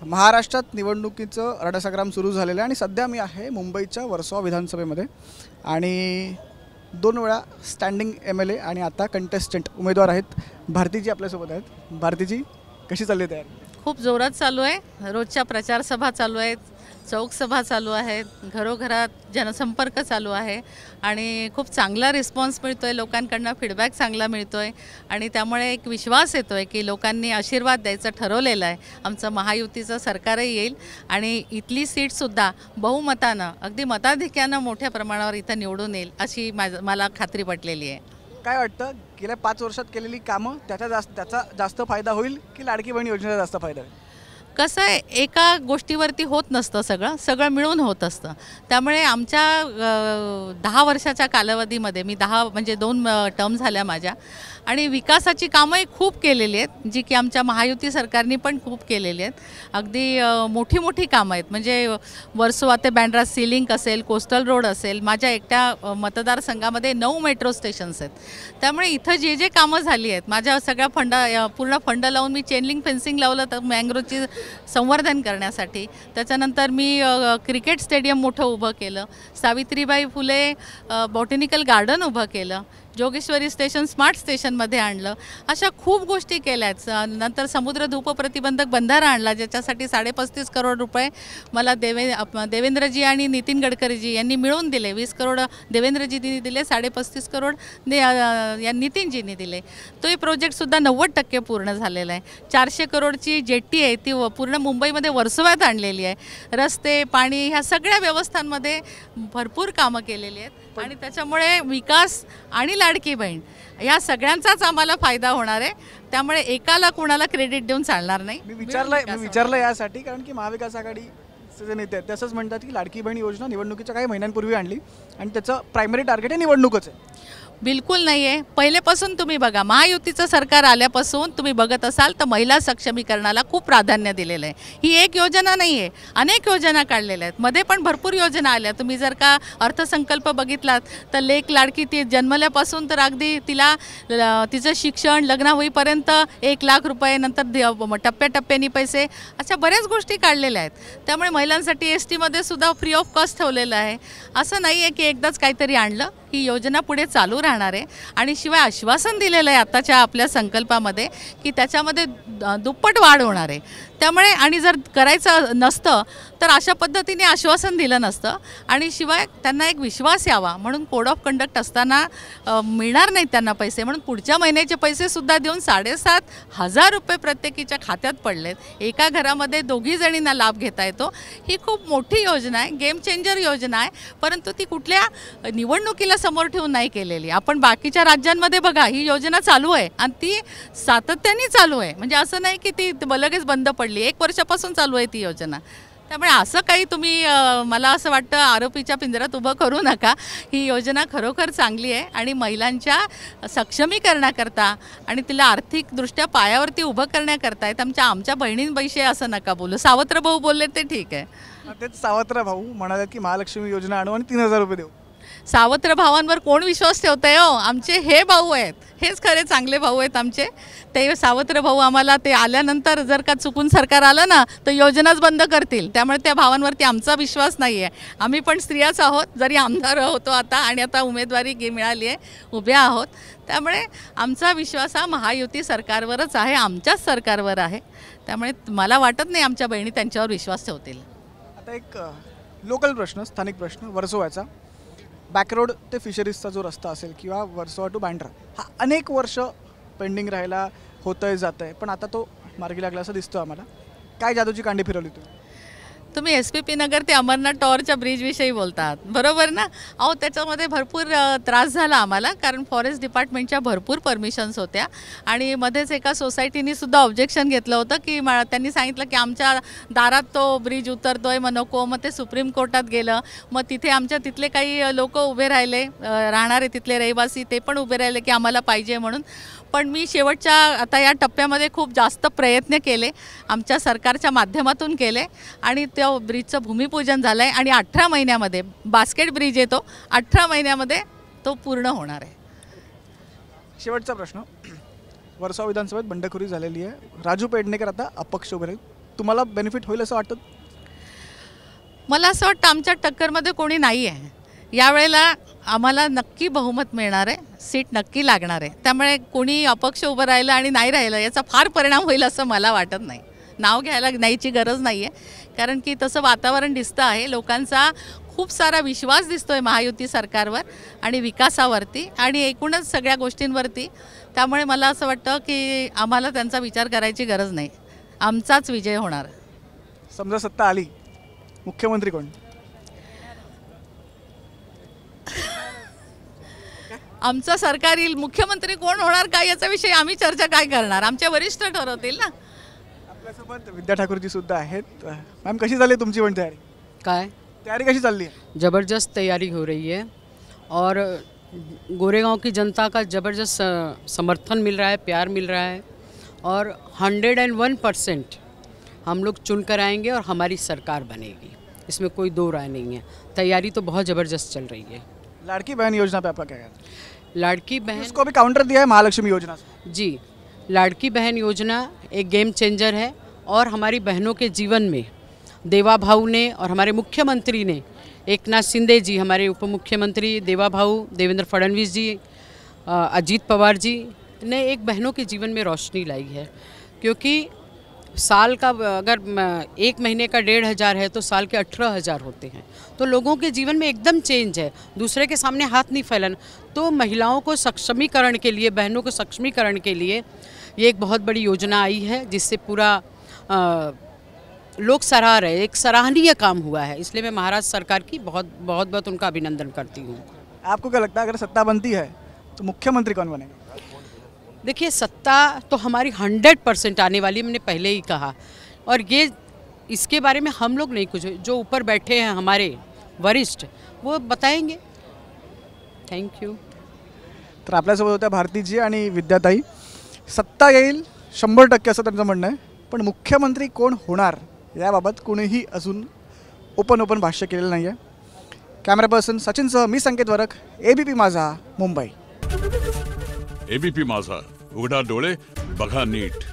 महाराष्ट्रात निवडणुकीचं रणसंग्राम सुरू झालेलं आहे आणि सध्या मी आहे मुंबईच्या वर्सोवा विधानसभेमध्ये आणि 2 वेळा स्टँडिंग MLA आणि आता कंटेस्टंट उमेदवार आहेत. भारतीजी आपल्यासोबत आहेत. भारतीजी, कशी चालली आहे तयारी? खूप जोरात चालू आहे. रोजच्या प्रचार सभा चालू आहेत, चौक सभा चालू आहेत, घरोघरात जनसंपर्क चालू आहे आणि खूप चांगला रिस्पॉन्स मिळतो आहे. लोकांकडनं फीडबॅक चांगला मिळतो आहे आणि त्यामुळे एक विश्वास येतो आहे की लोकांनी आशीर्वाद द्यायचं ठरवलेलं आहे. आमचं महायुतीचं सरकारही येईल आणि इथली सीटसुद्धा बहुमतानं, अगदी मताधिक्यानं मोठ्या प्रमाणावर इथं निवडून येईल अशी मला खात्री पटलेली आहे. काय वाटतं, गेल्या 5 वर्षात केलेली कामं त्याचा जास्त फायदा होईल की लाडकी बहीण योजनेचा जास्त फायदा होईल? कसं आहे, एका गोष्टीवरती होत नसतं, सगळं मिळून होत असतं. त्यामुळे आमच्या 10 वर्षाच्या कालावधीमध्ये मी 10 म्हणजे 2 टर्म झाल्या माझ्या आणि विकासाची कामंही खूप केलेली आहेत, जी की आमच्या महायुती सरकारने पण खूप केलेली आहेत. अगदी मोठी कामं आहेत. म्हणजे वर्सोवा ते बँड्रा सीलिंक असेल, कोस्टल रोड असेल, माझ्या एकट्या मतदारसंघामध्ये 9 मेट्रो स्टेशन्स आहेत. त्यामुळे इथं जे कामं झाली आहेत, माझ्या सगळ्या पूर्ण फंड लावून मी चेनलिंग फेन्सिंग लावलं तर मँग्रोवची संवर्धन करण्यासाठी. त्याच्यानंतर मी क्रिकेट स्टेडियम मोठं उभं केलं, सावित्रीबाई फुले बॉटॅनिकल गार्डन उभं केलं, जोगेश्वरी स्टेशन स्मार्ट स्टेशनमध्ये आणलं. अशा खूप गोष्टी केल्या आहेत. नंतर समुद्र धूप प्रतिबंधक बंधारा आणला, ज्याच्यासाठी 35.5 करोड रुपये मला देवेंद्रजी आणि नितीन गडकरीजी यांनी मिळून दिले. 20 करोड देवेंद्रजींनी दिले, 35.5 करोड या नितीनजींनी दिले. तोही प्रोजेक्टसुद्धा 90% पूर्ण झालेला आहे. 400 करोडची जेट्टी आहे, ती पूर्ण मुंबईमध्ये वर्सोव्यात आणलेली आहे. रस्ते, पाणी, ह्या सगळ्या व्यवस्थांमध्ये भरपूर कामं केलेली आहेत आणि त्याच्यामुळे विकास आणि लाडकी बहीण या सगळ्यांचाच आम्हाला फायदा होणार आहे. त्यामुळे एकाला कुणाला क्रेडिट देऊन चालणार नाही. मी विचारलं यासाठी, कारण की महाविकास आघाडीचे जे नेते आहेत तसंच म्हणतात की लाडकी बहीण योजना निवडणुकीच्या काही महिन्यांपूर्वी आणली आणि त्याचं प्रायमरी टार्गेट हे निवडणूकच आहे. बिलकुल नाही आहे. पहिलेपासून तुम्ही बघा, महायुतीचं सरकार आल्यापासून तुम्ही बघत असाल तर महिला सक्षमीकरणाला खूप प्राधान्य दिलेलं आहे. ही एक योजना नाही आहे, अनेक योजना काढलेल्या आहेत. मध्ये पण भरपूर योजना आल्या. तुम्ही जर का अर्थसंकल्प बघितलात तर लेक लाडकी, ती जन्मल्यापासून तर अगदी तिचं शिक्षण, लग्न होईपर्यंत 1 लाख रुपये, नंतर टप्प्याटप्प्याने पैसे, अशा बऱ्याच गोष्टी काढलेल्या आहेत. त्यामुळे महिलांसाठी ST मध्ये सुद्धा फ्री ऑफ कॉस्ट ठेवलेलं आहे. असं नाही आहे की एकदाच काहीतरी आणलं. ही योजना पुढे चालू राहणार आहे आणि शिवाय आश्वासन दिलेलं आहे आताच्या आपल्या संकल्पामध्ये की त्याच्यामध्ये दुप्पट वाढ होणार आहे. त्यामुळे आणि जर करायचं नसतं तर अशा पद्धतीने आश्वासन दिलं नसतं आणि शिवाय त्यांना एक विश्वास यावा म्हणून कोड ऑफ कंडक्ट असताना मिळणार नाहीत त्यांना पैसे, म्हणून पुढच्या महिन्याचे पैसेसुद्धा देऊन 7,500 रुपये प्रत्येकीच्या खात्यात पडलेत. एका घरामध्ये 2 जणींना लाभ घेता येतो. ही खूप मोठी योजना आहे, गेम चेंजर योजना आहे. परंतु ती कुठल्या निवडणुकीला समोर ठेवून नाही केलेली. आपण बाकीच्या राज्यांमध्ये बघा, ही योजना चालू आहे आणि ती सातत्याने चालू आहे. म्हणजे असं नाही की ती लगेच बंद पडली. 1 वर्षापासून चालू आहे ती योजना. त्यामुळे असं काही तुम्ही मला असं वाटतं आरोपीच्या पिंजऱ्यात उभं करू नका. ही योजना खरोखर चांगली आहे आणि महिलांच्या सक्षमीकरणाकरता आणि तिला आर्थिकदृष्ट्या पायावरती उभं करण्याकरता आहेत. आमच्या बहिणींविषयी असं नका बोलू. सावत्र भाऊ बोलले ते ठीक आहे. तेच सावत्र भाऊ म्हणाले की महालक्ष्मी योजना आणू आणि 3,000 रुपये देऊ. सावत्र भावांवर कोण विश्वास ठेवतंय हो? आमचे हे भाऊ आहेत, हेच खरे चांगले भाऊ आहेत आमचे. ते सावत्र भाऊ आम्हाला ते आल्यानंतर जर का चुकून सरकार आलं ना तर योजनाच बंद करतील. त्यामुळे त्या भावांवरती आमचा विश्वास नाही आहे. आम्ही पण स्त्रियाच आहोत, जरी आमदार होतो आता आणि आता उमेदवारी मिळाली आहे, उभ्या आहोत. त्यामुळे आमचा विश्वास हा महायुती सरकारवरच आहे, आमच्याच सरकारवर आहे. त्यामुळे मला वाटत नाही आमच्या बहिणी त्यांच्यावर विश्वास ठेवतील. आता एक लोकल प्रश्न, स्थानिक प्रश्न, वर्सोव्याचा बॅकरोड ते फिशरीजचा जो रस्ता असेल किंवा वर्सोवा टू बँड्रा, हा अनेक वर्ष पेंडिंग राहायला होतंय जातंय, पण आता तो मार्गी लागला असं दिसतं आम्हाला. काय जादूची कांडी फिरवली तुम्ही SPP नगर ते अमरनाथ टॉवरच्या ब्रिजविषयी बोलतात, बरोबर ना? अहो, त्याच्यामध्ये भरपूर त्रास झाला आम्हाला, कारण फॉरेस्ट डिपार्टमेंटच्या भरपूर परमिशन्स होत्या आणि मध्येच एका सोसायटीने सुद्धा ऑब्जेक्शन घेतलं होतं की त्यांनी सांगितलं की आमच्या दारात तो ब्रिज उतरतोय, मग नको. मग ते सुप्रीम कोर्टात गेलं. मग तिथे तिथले काही लोक उभे राहिले, राहणारे तिथले रहिवासी, ते पण उभे राहिले की आम्हाला पाहिजे म्हणून. पण मी शेवटच्या आता या टप्प्यामध्ये खूप जास्त प्रयत्न केले, आमच्या सरकारच्या माध्यमातून केले आणि त्या ब्रिजचं भूमिपूजन झालं आहे आणि 18 महिन्यामध्ये बास्केट ब्रिज येतो, 18 महिन्यामध्ये तो पूर्ण होणार आहे. शेवटचा प्रश्न, वर्सोवा विधानसभेत बंडखोरी झालेली आहे. राजू पेडणेकर आता अपक्ष उभे राहील. तुम्हाला बेनिफिट होईल असं वाटतं? मला असं वाटतं आमच्या टक्करमध्ये कोणी नाही आहे यावेळेला. आम्हाला नक्की बहुमत मिळणार आहे, सीट नक्की लागणार आहे. त्यामुळे कोणी अपक्ष उभं राहिलं आणि नाही राहिलं याचा फार परिणाम होईल असं मला वाटत नाही. नाव घ्यायला न्यायची गरज नाही आहे, कारण की तसं वातावरण दिसतं आहे. लोकांचा खूप सारा विश्वास दिसतो आहे महायुती सरकारवर आणि विकासावरती आणि एकूणच सगळ्या गोष्टींवरती. त्यामुळे मला असं वाटतं की आम्हाला त्यांचा विचार करायची गरज नाही, आमचाच विजय होणार. समजा सत्ता आली, मुख्यमंत्री कोण? आमचं सरकार येईल, मुख्यमंत्री कोण होणार काय याच्याविषयी आम्ही चर्चा काय करणार, आमचे वरिष्ठ ठरवतील ना. आपल्यासोबत विद्या ठाकूरजी सुद्धा आहेत. मॅम, कशी झाली तुमची पण तयारी? काय तयारी कशी चालली आहे? ज़बरदस्त तैयारी हो रही है और गोरेगांव की जनता का ज़बरदस्त समर्थन मिल रहा है, प्यार मिल रहा है और 101% हम लोग चुन कर आएंगे और हमारी सरकार बनेगी, इसमें कोई दो राय नहीं है. तैयारी तो बहुत ज़बरदस्त चल रही है. लाड़की बहन योजना पे आपका क्या कहना है? लाड़की बहन, उसको भी काउंटर दिया है महालक्ष्मी योजना से. जी, लाड़की बहन योजना एक गेम चेंजर है और हमारी बहनों के जीवन में देवा भाऊ ने और हमारे मुख्यमंत्री ने, एकनाथ शिंदे जी, हमारे उप मुख्यमंत्री देवा भाऊ, देवेंद्र फडणवीस जी, अजीत पवार जी ने एक बहनों के जीवन में रोशनी लाई है. क्योंकि साल का अगर एक महीने का 1,500 है तो साल के 18,000 होते हैं. तो लोगों के जीवन में एकदम चेंज है, दूसरे के सामने हाथ नहीं फैलाना. तो महिलाओं को सक्षमीकरण के लिए, बहनों को सक्षमीकरण के लिए ये एक बहुत बड़ी योजना आई है, जिससे पूरा लोग सराह रहे. एक सराहनीय काम हुआ है, इसलिए मैं महाराष्ट्र सरकार की बहुत बहुत बहुत उनका अभिनंदन करती हूँ. आपको क्या लगता है अगर सत्ता बनती है तो मुख्यमंत्री कौन बनेगा? देखिए, सत्ता तो हमारी 100% आने वाली है, मैंने पहले ही कहा. और ये इसके बारे में हम लोग नहीं, कुछ जो ऊपर बैठे हैं हमारे वरिष्ठ वो बताएंगे. Thank you. तर आपल्यासोबत होत्या भारतीजी आणि विद्याताई. सत्ता येईल 100% असं त्यांचं म्हणणं आहे, पण मुख्यमंत्री कोण होणार याबाबत कोणीही अजून ओपन भाष्य केलेलं नाही आहे. कॅमेरा पर्सन सचिनसह मी संकेत वरक, ABP माझा, मुंबई. ABP माझा, उघडा डोळे बघा नीट.